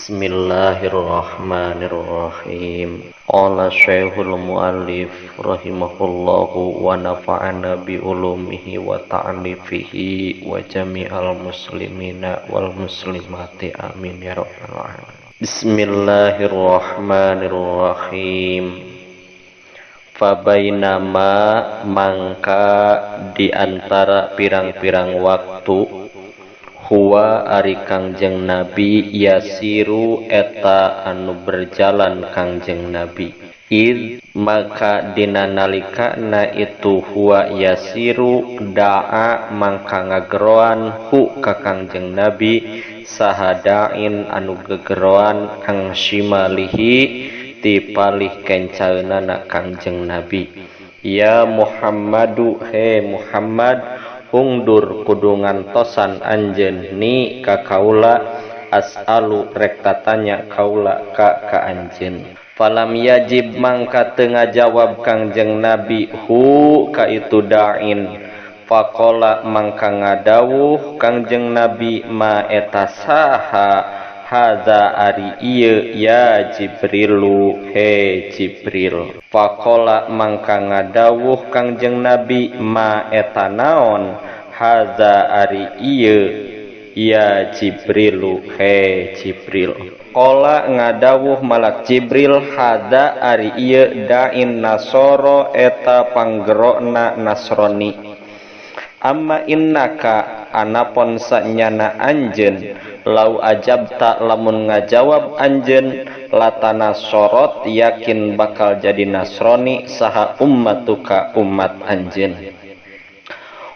Bismillahirrahmanirrahim. Qala Syekhul Mu'allif rahimahullahu wa nafa'ana bi ulumihi wa ta'alifihi wa jami'al muslimina wal muslimati amin ya rabbal alamin. Bismillahirrahmanirrahim. Fabainama mangka di antara pirang-pirang waktu huwa ari Kangjeng Nabi yasiru eta anu berjalan Kangjeng Nabi id maka dina nalikana itu huwa yasiru da'a mangka ngageroan hu ka Kangjeng Nabi sahadain anu gegeroan ang shimalihi ti palih kencaeunana Kangjeng Nabi ya Muhammadu he Muhammad ungdur kudu ngantosan anjeun ni ka kaula as'alu rek tatanya kaula ka anjeun falam yajib mangka teu ngajawab Kangjeng Nabi hu ka itu da'in faqala mangka ngadawuh Kangjeng Nabi ma eta saha hadza ari ieu ya Jibrilu he Jibril faqala mangka ngadawuh Kangjeng Nabi ma eta naon hadza ari ieu ya Jibrilu he Jibril qala ngadawuh malak Jibril hadza ari ieu dain nasoro eta panggerona Nasrani amma innaka anapon sanyana anjeun lau ajabta lamun ngajawab anjeun latana sorot yakin bakal jadi Nasrani saha ummatuka umat anjeun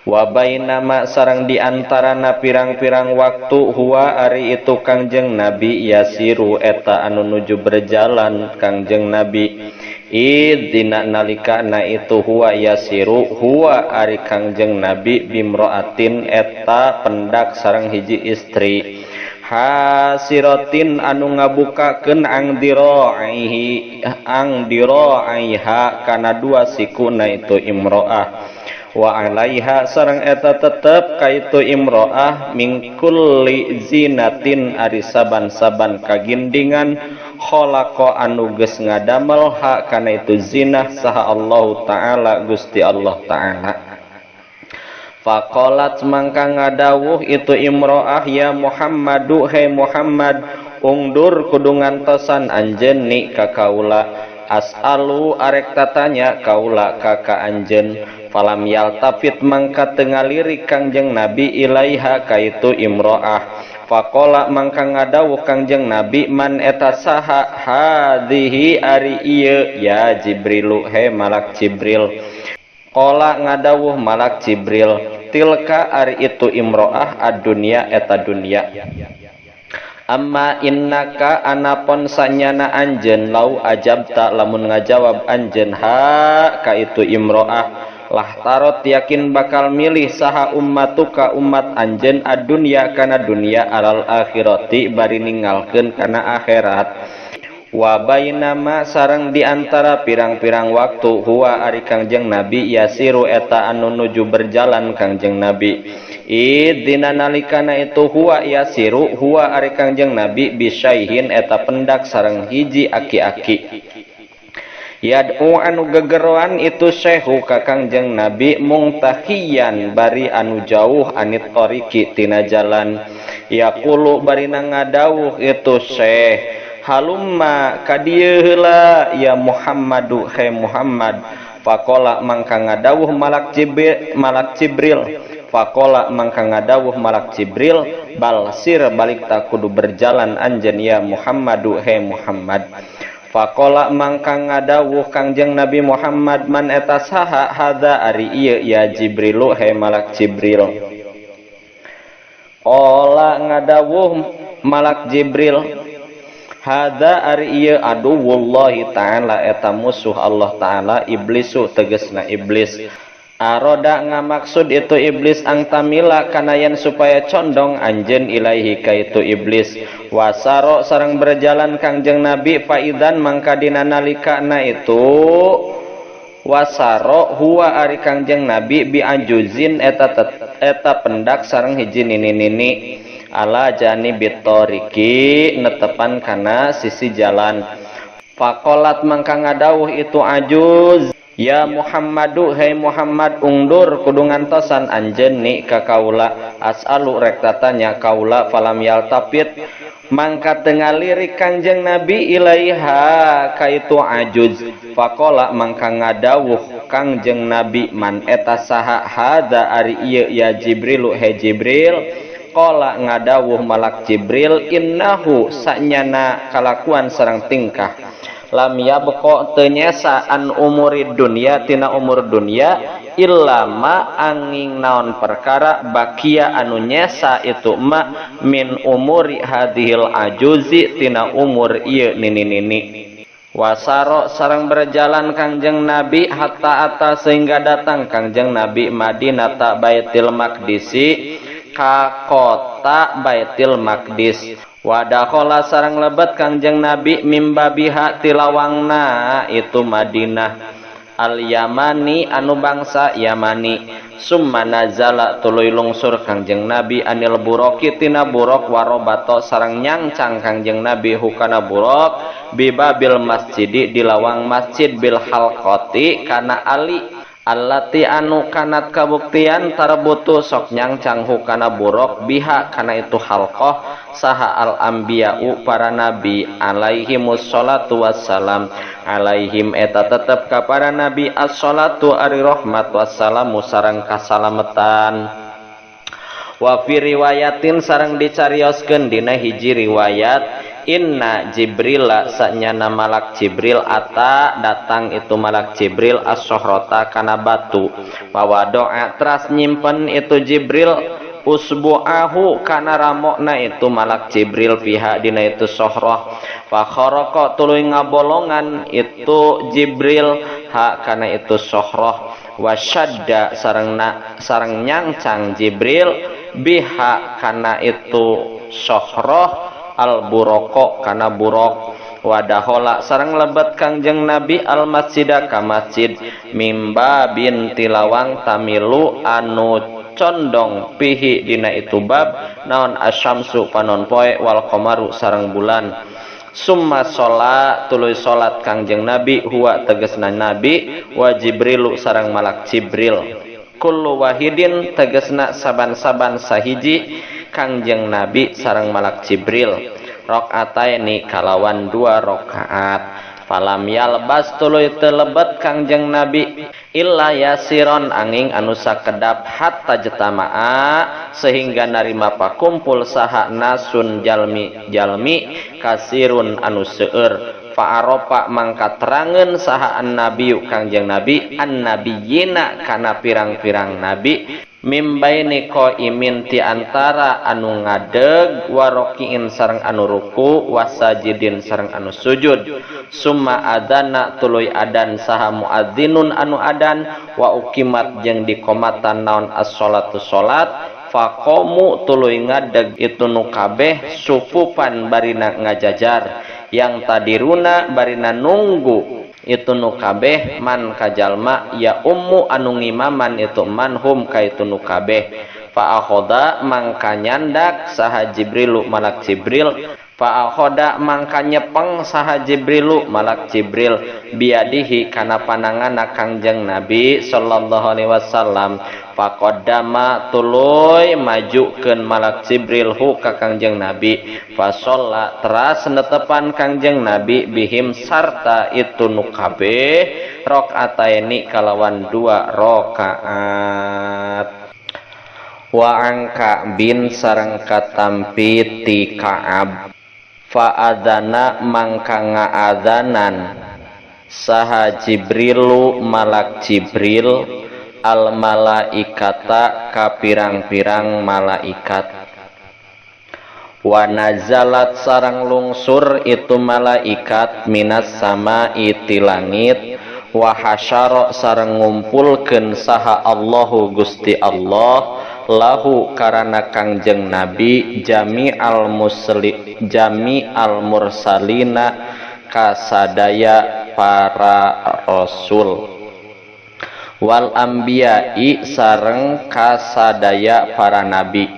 wa bainama sareng diantarana pirang-pirang waktu huwa ari itu Kangjeng Nabi yasiru eta anu nuju berjalan Kangjeng Nabi dina nalikana itu huwa yasiru huwa ari Kangjeng Nabi bimroatin eta pendak sareng hiji istri hasiratin anu ngabukakeun ang diroaiha kana dua sikuna itu imroah wa alaiha sareng eta tetep kaitu imroah min kulli zinatin ari saban-saban kagindingan khalaqa anu geus ngadamel ha kana itu zinah saha Allah taala Gusti Allah taala faqalat mangka ngadawuh itu imroah ya Muhammadu he Muhammad ungdur kudu ngantosan anjeun ni ka kaula as'alu arek tatanya kaula ka anjeun falam yaltafit mangka teu ngalirik Kangjeng Nabi ilaiha kaitu imroah faqala mangka ngadawuh Kangjeng Nabi man eta saha hadhihi ari ieu ya Jibrilu he malak Jibril qala ngadawuh malak Jibril tilka ari itu imroah ad-dunya eta dunya amma innaka anapon sanyana anjeun lau ajabta lamun ngajawab anjeun ha ka itu imroah lah tarot yakin bakal milih saha ummatuka umat anjeun ad-dunya kana dunya alal akhirati bari ninggalkeun kana akhirat wa bainama sareng diantara pirang-pirang waktu huwa ari Kangjeng Nabi yasiru eta anu nuju berjalan Kangjeng Nabi dina nalikana itu huwa yasiru huwa ari Kangjeng Nabi bisyaihin eta pendak sareng hiji aki-aki yad'u anu gegeroan itu syekhu ka Kangjeng Nabi mungtahiyan bari anu jauh anit toriki tina jalan yaqulu bari ngadawuh itu syekh halumma kadieu heula ya Muhammadu he Muhammad faqala mangka ngadawuh malak Jibril faqala mangka ngadawuh malak Jibril balsir balik tak kudu berjalan anjeun ya Muhammadu he Muhammad faqala mangka ngadawuh Kangjeng Nabi Muhammad man eta saha hadza ari ieu ya Jibrilu he malak Jibril qala ngadawuh malak Jibril hadza ari ieu aduwullahi ta'ala eta musuh Allah ta'ala iblisu tegasna iblis aroda ngamaksud itu iblis ang tamila kanayan supaya condong anjeun ilaihi ka itu iblis wasaro sareng berjalan Kangjeng Nabi faidan mangka dina nalikana itu wasaro huwa ari Kangjeng Nabi bi ajuzin eta pendak sareng hiji nini-nini ala janibit tariqi netepan kana sisi jalan. Faqalat mangka ngadawuh itu ajuz, ya Muhammadu hai Muhammad ungdur kudu ngantosan anjeun ni ka kaula. As'alu rek tatanya kaula falam yaltafit mangka teu ngalirik Kangjeng Nabi ilaiha ka itu ajuz. Faqala mangka ngadawuh Kangjeng Nabi man eta saha hada ari ieu ya Jibril he Jibril. Qala ngadawuh malak Jibril innahu sanyana kalakuan sareng tingkah lam yabqa teu nyesa an umurid dunya tina umur dunya illa ma angin naon perkara bakia anu nyesa itu ma min umuri hadhil ajuzi tina umur ieu nini-nini. Wasaro sareng berjalan Kangjeng Nabi hatta ata sehingga datang Kangjeng Nabi Madinata Baitul Maqdisi ka kota Baitul Maqdis. Wadakhola sareng lebet Kangjeng Nabi mimbabiha tilawangna itu Madinah al Yamani anu bangsa Yamani. Summa nazala tuluy lungsur Kangjeng Nabi anil buroki tina burok warobato sareng nyangcang Kangjeng Nabi hukana burok bibabil masjidi di lawang masjid bil halqati kana ali allati anu kanat kabuktian tarbutu sok nyangcang hukana burok biha kana itu halqah saha al ambiya'u para nabi alaihimus sholatu wassalam. Alaihim eta tetep ka para nabi as-sholatu ari rahmat wassalamu sareng kasalametan. Wa fi riwayatin sareng dicarioskeun dina hiji riwayat inna Jibrila sanyana malak Jibril ata datang itu malak Jibril as-sohrota kana batu wa doa teras nyimpen itu Jibril usbu'ahu kana ramokna itu malak Jibril piha dina itu sohroh fa kharaqa tuluy ngabolongan itu Jibril ha kana itu sohroh wasyadda sareng nyangcang Jibril biha kana itu sohroh al buroko kana burok. Wadahola sareng lebet Kangjeng Nabi al masjidah ka masjid mimba bin tilawang tamilu anu condong pihi dina itu bab naon asyamsu panon poe wal qamaru sareng bulan. Summa sholat tuluy salat Kangjeng Nabi huwa tegesna Nabi wa Jibrilu sareng malak Jibril kullu wahidin tegesna saban-saban sahiji Kangjeng Nabi sareng malak Jibril rakaataini kalawan 2 rakaat. Falam yalbas tuluy teu lebet Kangjeng Nabi illa yasiron angin anu sakedap hatta jetamaa sehingga narima pakumpul saha nasun jalmi kasirun anu seueur. Fa'aropa mangka terangeun saha an-nabiyu Kangjeng Nabi an-nabiyina kana pirang-pirang nabi mimbaini qaimin ti antara anu ngadeg warokiin sareng anu ruku wasajidin sareng anu sujud. Summa adana tuluy adan saha muadzinun anu adan wa ukimat jeung dikomatan naon as-sholatu salat faqamu tuluy ngadeg itu nu kabeh sufupan barina ngajajar yang tadiruna barina nunggu itu nu kabeh man kajalma ya ummu anu ngimaman itu manhum ka itu nu kabeh. Fa akhoda mangka nyandak saha Jibrilu malak Jibril fa akhoda mangka nyepeng saha Jibrilu malak Jibril biadihi kana pananganna Kangjeng Nabi sallallahu alaihi wasallam. Faqaddama tuluy majukeun malak Jibril hu ka Kangjeng Nabi fa shalla teras netepan Kangjeng Nabi bihim sarta itu nu kabeh rakaataini kalawan 2 rakaat. Wa angka bin sareng katampi ti Ka'ab fa adzana mangka ngaadzanan saha Jibrilu malak Jibril al malaikata ka pirang-pirang malaikat. Wa nazalat sareng lungsur itu malaikat minas sama iti langit wa hasyara sareng ngumpulkeun saha Allahu Gusti Allah lahu karana Kangjeng Nabi jami'al mursalina kasadaya para rasul wal anbiya'i sareng kasadaya para nabi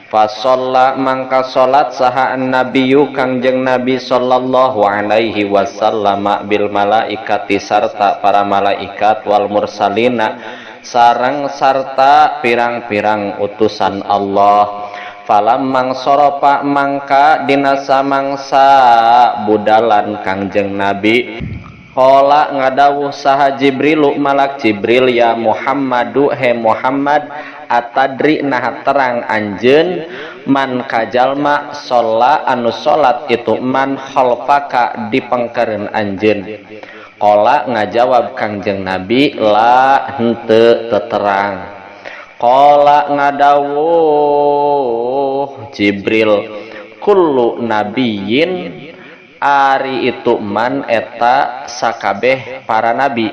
Fasalla mangka salat saha an-nabiyyu kangjeng Nabi sallallahu alaihi wasallam bil malaikati sarta para malaikat wal mursalina sareng sarta pirang-pirang utusan Allah. Falam mangsoropa mangka dina samangsa budalan kangjeng Nabi qala ngadawuh saha Jibrilu malak Jibril ya Muhammadu he Muhammad atadri nah terang anjeun man kajalma sholla anu sholat itu man khalfaka di pangkareun anjeun. Qala ngajawab kangjeng Nabi la henteu terang. Qala ngadawuh Jibril kullu nabiyyin ari itu man eta sakabeh para nabi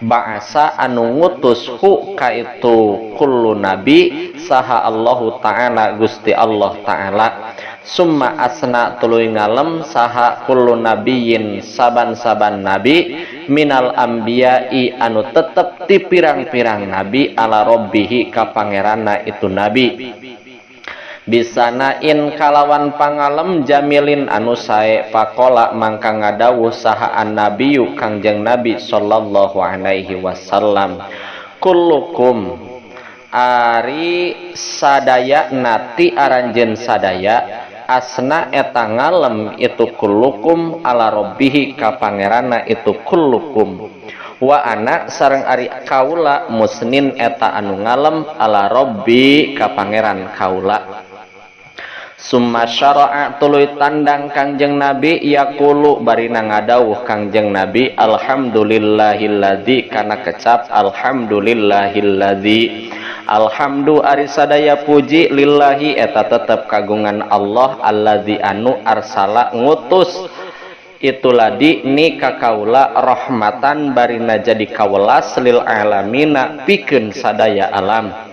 ba'asa anu ngutus hu ka itu kullu nabi saha Allahu ta'ala Gusti Allah ta'ala summa asna tuluy ngalem saha kullu nabiyyin saban-saban nabi minal anbiya'i anu tetep ti pirang-pirang nabi ala rabbihi ka pangeranna itu nabi bisanain kalawan pangalem jamilin anu sae faqala mangka ngadawuh saha an-nabiyyu kangjeng Nabi sallallahu alaihi wasallam kullukum ari sadaya nati aranjeun sadaya asna eta ngalem itu kullukum ala rabbihi ka pangeranna itu kullukum wa ana sareng ari kaula musnin eta anu ngalem ala rabbi ka pangeran kaula. Summa syara'a tuluy tandang kangjeng Nabi yaqulu barina ngadawuh kangjeng Nabi alhamdulillahilladzi kana kecap alhamdulillahilladzi alhamdu ari sadaya puji lillahi eta tetep kagungan Allah alladzi anu arsala ngutus itu ladi ni ka kaula rahmatan barina jadi kawelas lil alamina pikeun sadaya alam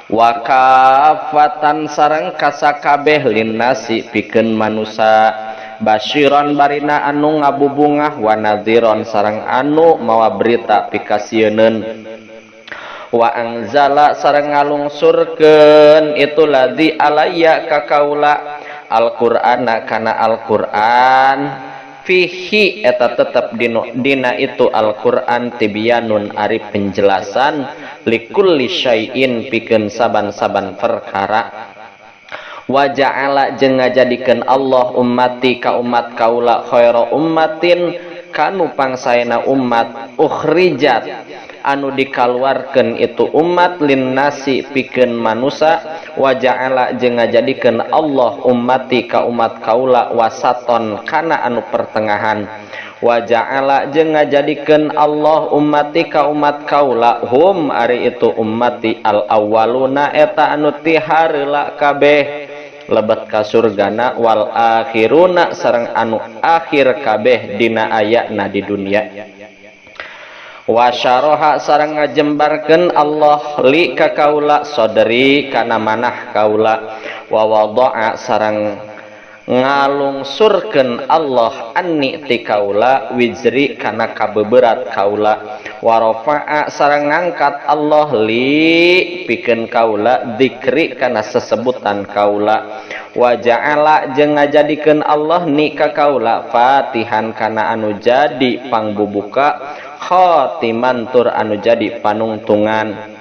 wa kafatan sareng kasakabeh linnasi pikeun manusa basyiron barina anu ngabubungah wa nadhiron sareng anu mawa berita pikasieun wa anzala sareng ngalungsurkeun itu ladzi alayya ka kaula Al-Qur'ana kana Al-Qur'an fihi eta tetep dina itu Al-Qur'an tibyanun ari penjelasan likulli syai'in pikeun saban-saban perkara wa ja'ala jeung ngajadikeun Allah ummati ka umat kaula khaira ummatin kanu pangsaena umat ukhrijat anu dikaluarkeun itu umat linnasi pikeun manusa wa ja'ala jeung ngajadikeun Allah ummati ka umat kaula wasaton kana anu pertengahan wa ja'ala jeung ngajadikeun Allah ummati ka umat kaula hum ari itu ummati al awwaluna eta anu ti hareula kabeh lebet ka surgana wal akhiruna sareng anu akhir kabeh dina ayana di dunia wa syaraha sareng ngajembarkeun Allah li ka kaula sadri kana manah kaula wa wada'a sareng ngalungsurkeun Allah anni ti kaula wizri kana kabeberat kaula wa rafa'a sareng ngangkat Allah li pikeun kaula dzikri kana sesebutan kaula wa ja'ala jeung ngajadikeun Allah ni ka kaula fatihan kana anu jadi pangbubuka khatiman tur anu jadi panungtungan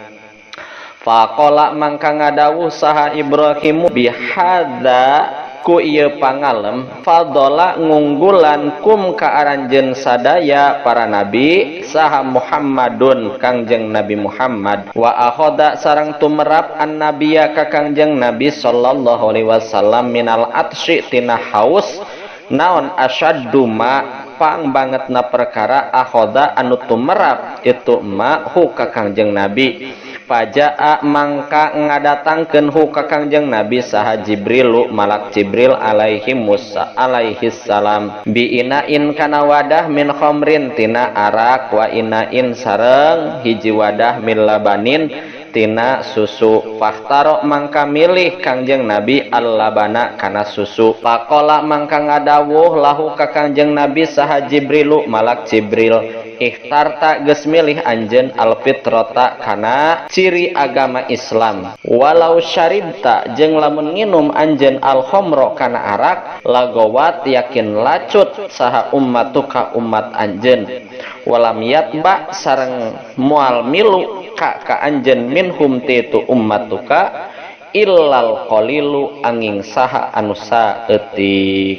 faqala mangka ngadawuh saha Ibrahimu bihadza ku ieu pangalem fadola ngunggulan kum ka aranjeun sadaya para nabi saha Muhammadun kangjeng Nabi Muhammad wa akhoda sareng tumerap an-nabiyya ka kangjeng Nabi sallallahu alaihi wasallam minal atsyi tina haus naon asyaddu ma pang bangetna perkara akhoda anu tumerap itu ma hu ka kangjeng Nabi Fajaa mangka ngadatangkeun hu ka Kangjeng Nabi saha Jibrilu malak Jibril alaihi salam bi inain kana wadah min khamrin tina arak wa inain sareng hiji wadah min labanin tina susu fahtaro mangka milih Kangjeng Nabi al-labana kana susu pakola mangka ngadawuh lahu ka Kangjeng Nabi saha Jibrilu malak Jibril ikhtarta geus milih anjeun alfitrata kana ciri agama Islam. Walau syaribta jeung lamun nginum anjeun al-khamra kana arak lagawat yakin lacut saha ummatuka umat anjeun. Walam yatba sareng moal milu ka anjeun minhum titu ummatuka illal qalilu angin saha anu saeutik.